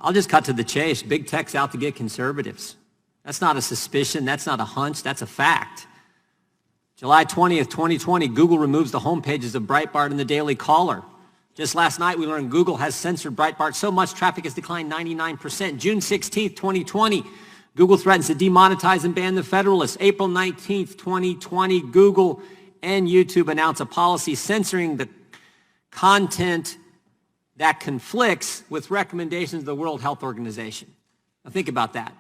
I'll just cut to the chase. Big tech's out to get conservatives. That's not a suspicion. That's not a hunch. That's a fact. July 20th, 2020, Google removes the homepages of Breitbart and the Daily Caller. Just last night, we learned Google has censored Breitbart so much traffic has declined 99%. June 16th, 2020, Google threatens to demonetize and ban the Federalist. April 19th, 2020, Google and YouTube announce a policy censoring the content that conflicts with recommendations of the World Health Organization. Now think about that.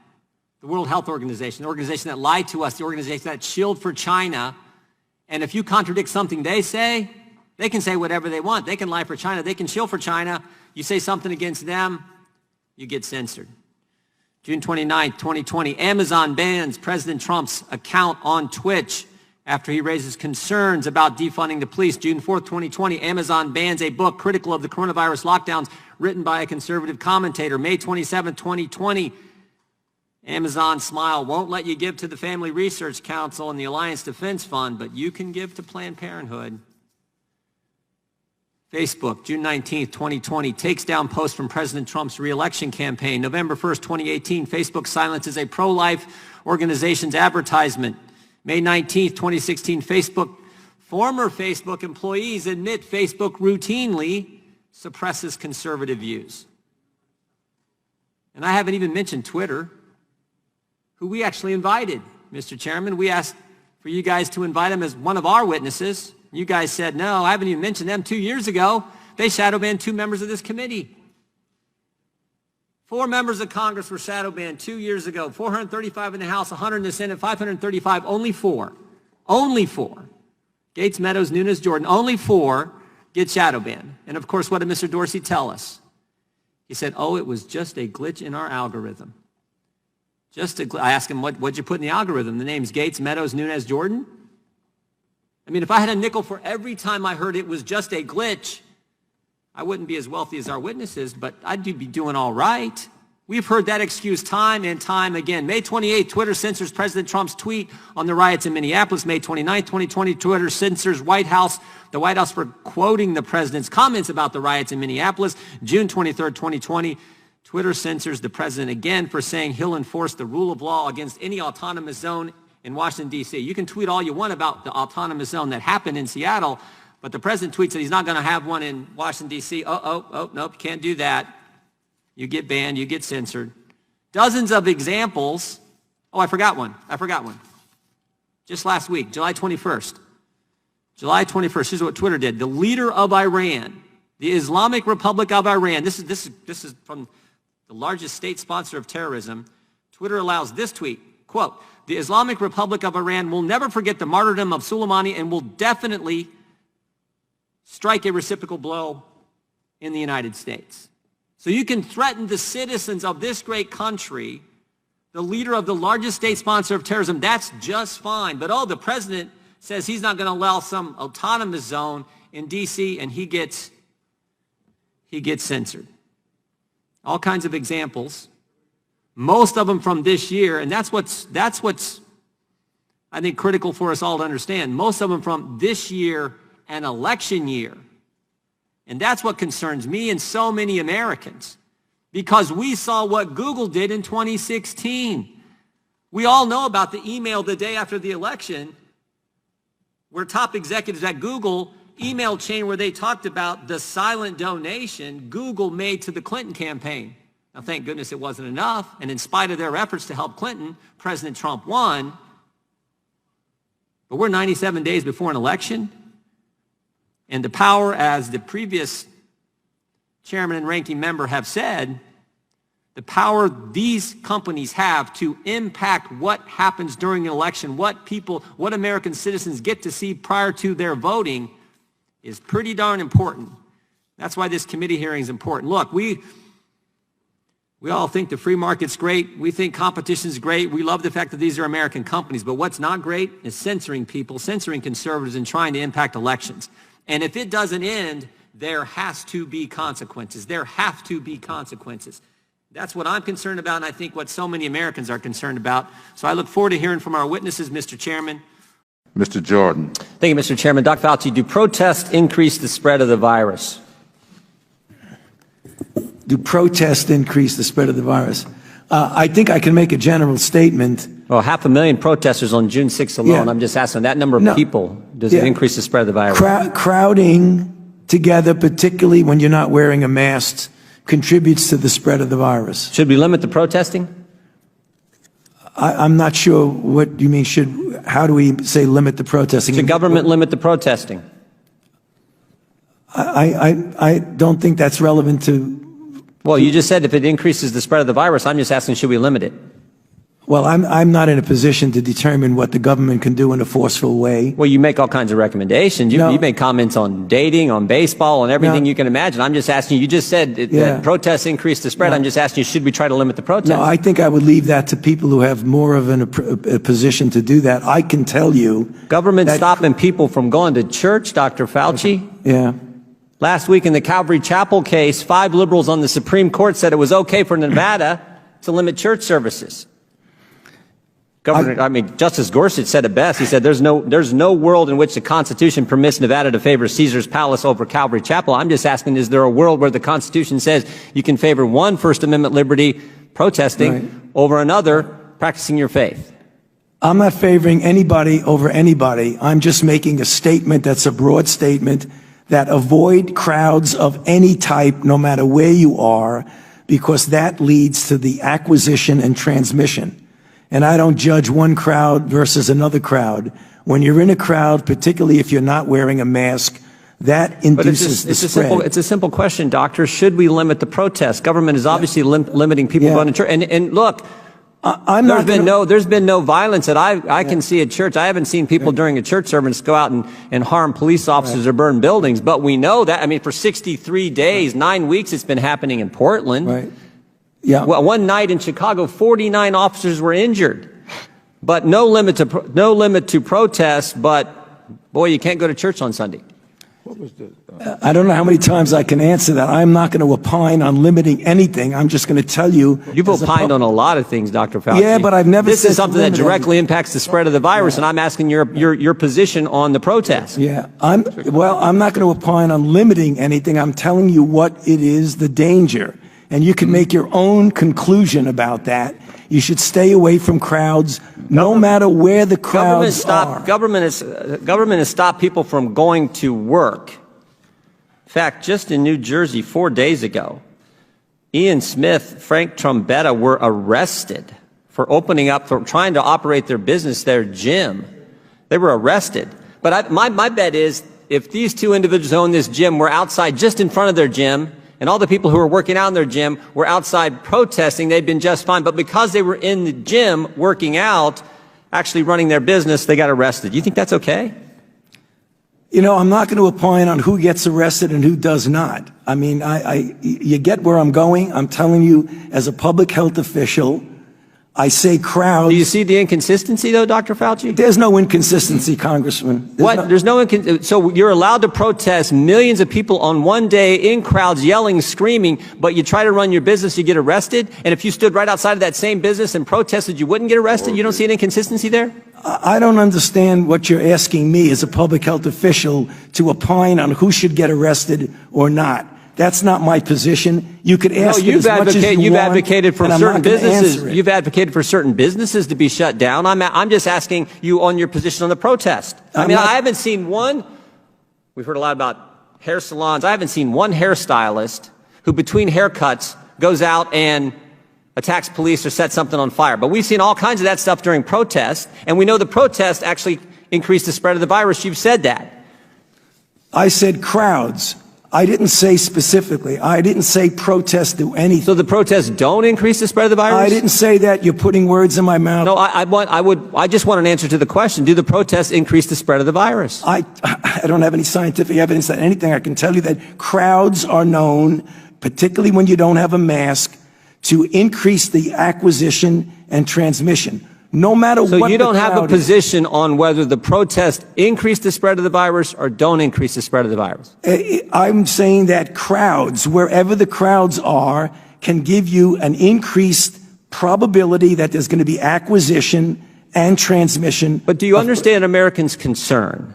The World Health Organization, the organization that lied to us, the organization that shilled for China. And if you contradict something they say, they can say whatever they want. They can lie for China. They can shill for China. You say something against them, you get censored. June 29th, 2020, Amazon bans President Trump's account on Twitch after he raises concerns about defunding the police. June 4th, 2020, Amazon bans a book critical of the coronavirus lockdowns written by a conservative commentator. May 27th, 2020, Amazon Smile won't let you give to the Family Research Council and the Alliance Defense Fund, but you can give to Planned Parenthood. Facebook, June 19th, 2020, takes down post from President Trump's re-election campaign. November 1st, 2018, Facebook silences a pro-life organization's advertisement. May 19th, 2016, former Facebook employees admit Facebook routinely suppresses conservative views. And I haven't even mentioned Twitter, who we actually invited, Mr. Chairman. We asked for you guys to invite him as one of our witnesses. You guys said no. I haven't even mentioned them. 2 years ago, they shadow banned 2 members of this committee. 4 members of Congress were shadow banned 2 years ago. 435 in the House, 100 in the Senate, 535, only 4. Only 4. Gates, Meadows, Nunes, Jordan, only 4 get shadow banned. And of course, what did Mr. Dorsey tell us? He said, oh, it was just a glitch in our algorithm. I asked him, what'd you put in the algorithm? The names Gates, Meadows, Nunes, Jordan? I mean, if I had a nickel for every time I heard it was just a glitch, I wouldn't be as wealthy as our witnesses, but I'd be doing all right. We've heard that excuse time and time again. May 28th, Twitter censors President Trump's tweet on the riots in Minneapolis. May 29th, 2020, Twitter censors the White House for quoting the president's comments about the riots in Minneapolis. June 23rd, 2020, Twitter censors the president again for saying he'll enforce the rule of law against any autonomous zone in Washington, D.C. You can tweet all you want about the autonomous zone that happened in Seattle, but the president tweets that he's not going to have one in Washington, D.C. Nope, can't do that. You get banned, you get censored. Dozens of examples. Oh, I forgot one. Just last week, July 21st. Here's what Twitter did. The leader of Iran, the Islamic Republic of Iran, this is from the largest state sponsor of terrorism. Twitter allows this tweet, quote, the Islamic Republic of Iran will never forget the martyrdom of Soleimani and will definitely strike a reciprocal blow in the United States. So you can threaten the citizens of this great country, the leader of the largest state sponsor of terrorism. That's just fine. But the president says he's not going to allow some autonomous zone in D.C. and he gets censored. All kinds of examples. Most of them from this year, and that's what's I think critical for us all to understand. Most of them from this year and election year. And that's what concerns me and so many Americans, because we saw what Google did in 2016. We all know about the email the day after the election where top executives at Google email chain where they talked about the silent donation Google made to the Clinton campaign. Now, thank goodness it wasn't enough, and in spite of their efforts to help Clinton, President Trump won. But we're 97 days before an election, and the power, as the previous chairman and ranking member have said, the power these companies have to impact what happens during an election, what American citizens get to see prior to their voting, is pretty darn important. That's why this committee hearing is important. Look, we all think the free market's great. We think competition's great. We love the fact that these are American companies. But what's not great is censoring people, censoring conservatives, and trying to impact elections. And if it doesn't end, there has to be consequences. There have to be consequences. That's what I'm concerned about, and I think what so many Americans are concerned about. So I look forward to hearing from our witnesses, Mr. Chairman. Mr. Jordan. Thank you, Mr. Chairman. Dr. Fauci, do protests increase the spread of the virus? do protests increase the spread of the virus? I think I can make a general statement. Well, 500,000 protesters on June 6th alone. Yeah. I'm just asking that number of people, does it Yeah. increase the spread of the virus? Crowding together, particularly when you're not wearing a mask, contributes to the spread of the virus. Should we limit the protesting? I'm not sure what you mean. How do we say limit the protesting? Should government limit the protesting? I don't think that's relevant to. Well, you just said if it increases the spread of the virus. I'm just asking, should we limit it? Well, I'm not in a position to determine what the government can do in a forceful way. Well, you make all kinds of recommendations. You make comments on dating, on baseball, on everything you can imagine. I'm just asking you, just said that protests increase the spread. I'm just asking you, should we try to limit the protests? No, I think I would leave that to people who have more of a position to do that. I can tell you. Government stopping people from going to church, Dr. Fauci. Yeah. Last week in the Calvary Chapel case, 5 liberals on the Supreme Court said it was okay for Nevada to limit church services. Justice Gorsuch said it best. He said there's no world in which the Constitution permits Nevada to favor Caesar's Palace over Calvary Chapel. I'm just asking, is there a world where the Constitution says you can favor one First Amendment liberty, protesting, over another, practicing your faith? I'm not favoring anybody over anybody. I'm just making a statement that's a broad statement that avoid crowds of any type, no matter where you are, because that leads to the acquisition and transmission. And I don't judge one crowd versus another crowd. When you're in a crowd, particularly if you're not wearing a mask, that induces the spread. It's a simple question, doctor. Should we limit the protests? Government is obviously limiting people going to church. And look, there's been no violence that I can see at church. I haven't seen people during a church service go out and harm police officers or burn buildings. But we know that, for 63 days, 9 weeks, it's been happening in Portland. Right. Yeah. Well, one night in Chicago, 49 officers were injured, but no limit to protests. But boy, you can't go to church on Sunday. I don't know how many times I can answer that. I'm not going to opine on limiting anything. I'm just going to tell you. You've opined on a lot of things, Dr. Fauci. Yeah, but I've never. This is something that directly impacts the spread of the virus, and I'm asking your position on the protest. Yeah, I'm not going to opine on limiting anything. I'm telling you what it is, the danger. And you can make your own conclusion about that. You should stay away from crowds, no matter where the crowds are. Government has stopped people from going to work. In fact, just in New Jersey 4 days ago, Ian Smith, Frank Trombetta were arrested for trying to operate their business, their gym. They were arrested. But my bet is if these two individuals who own this gym were outside just in front of their gym, and all the people who were working out in their gym were outside protesting, they'd been just fine. But because they were in the gym working out, actually running their business, they got arrested. You think that's okay? I'm not going to opine on who gets arrested and who does not. You get where I'm going. I'm telling you, as a public health official, I say crowds. Do you see the inconsistency, though, Dr. Fauci? There's no inconsistency, Congressman. So you're allowed to protest, millions of people on one day in crowds yelling, screaming, but you try to run your business, you get arrested? And if you stood right outside of that same business and protested, you wouldn't get arrested? You don't see an inconsistency there? I don't understand what you're asking me as a public health official to opine on who should get arrested or not. That's not my position. You could ask it as much as you want. You've advocated for certain businesses. You've advocated for certain businesses to be shut down. I'm just asking you on your position on the protest. I haven't seen one. We've heard a lot about hair salons. I haven't seen one hairstylist who, between haircuts, goes out and attacks police or sets something on fire. But we've seen all kinds of that stuff during protests, and we know the protests actually increase the spread of the virus. You've said that. I said crowds. I didn't say specifically. I didn't say protests do anything. So the protests don't increase the spread of the virus? I didn't say that. You're putting words in my mouth. No, I just want an answer to the question. Do the protests increase the spread of the virus? I don't have any scientific evidence that anything. I can tell you that crowds are known, particularly when you don't have a mask, to increase the acquisition and transmission. No matter what the crowd is. So you don't have a position on whether the protests increase the spread of the virus or don't increase the spread of the virus? I'm saying that crowds, wherever the crowds are, can give you an increased probability that there's going to be acquisition and transmission. But do you understand Americans' concern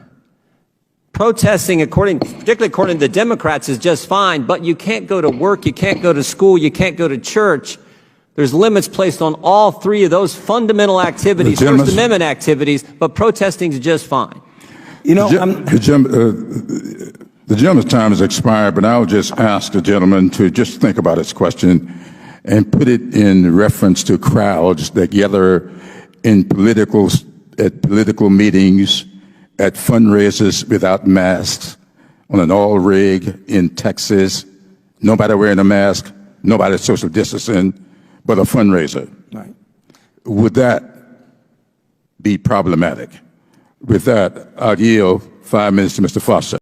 protesting, particularly according to the Democrats, is just fine, but you can't go to work, you can't go to school, you can't go to church. There's limits placed on all three of those fundamental activities, First Amendment activities, but protesting is just fine. You know, the gentleman's time has expired, but I'll just ask the gentleman to just think about his question and put it in reference to crowds that gather at political meetings, at fundraisers without masks, on an oil rig in Texas, nobody wearing a mask, nobody social distancing, but a fundraiser. Right. Would that be problematic? With that, I'll yield 5 minutes to Mr. Foster.